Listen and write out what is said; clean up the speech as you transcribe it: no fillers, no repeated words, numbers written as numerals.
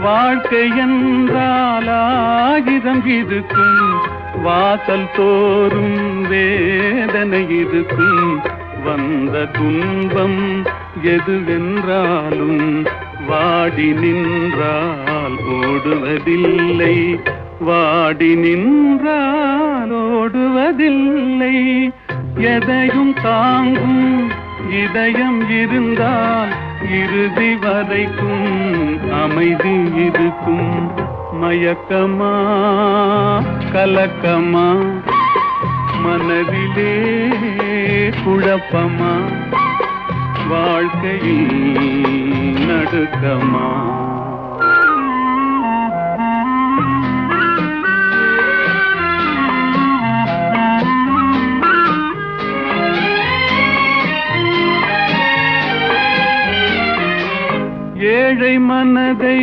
வாழ்க்கை என்றால் ஆயிரம் இருக்கும், வாசல் தோறும் வேதனை இருக்கும். வந்த துன்பம் எதுவென்றாலும் வாடி நின்றால் ஓடுவதில்லை, வாடி நின்றால் ஓடுவதில்லை. எதையும் தாங்கும் இதயம் இருந்தால் இறுதி வரைக்கும் அமைதி இருக்கும். மயக்கமா கலக்கமா, மனதிலே குழப்பமா, வாழ்க்கையில் நடுக்கமா. ஏழை மனதை